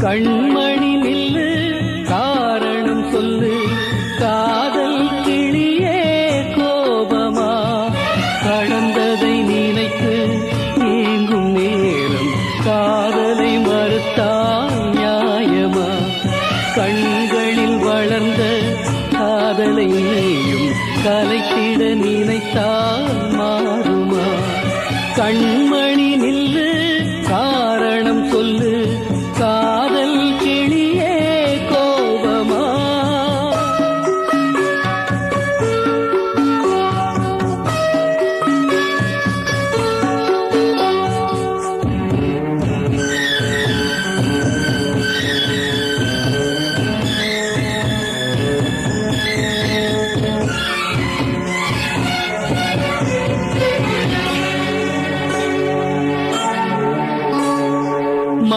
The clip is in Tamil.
கண்மணி நில்லு காரணம் சொல்லு காதல் கிளியே கோபமா கடந்ததை நினைத்து நீங்கும் நேரம் காதலை மறுத்தா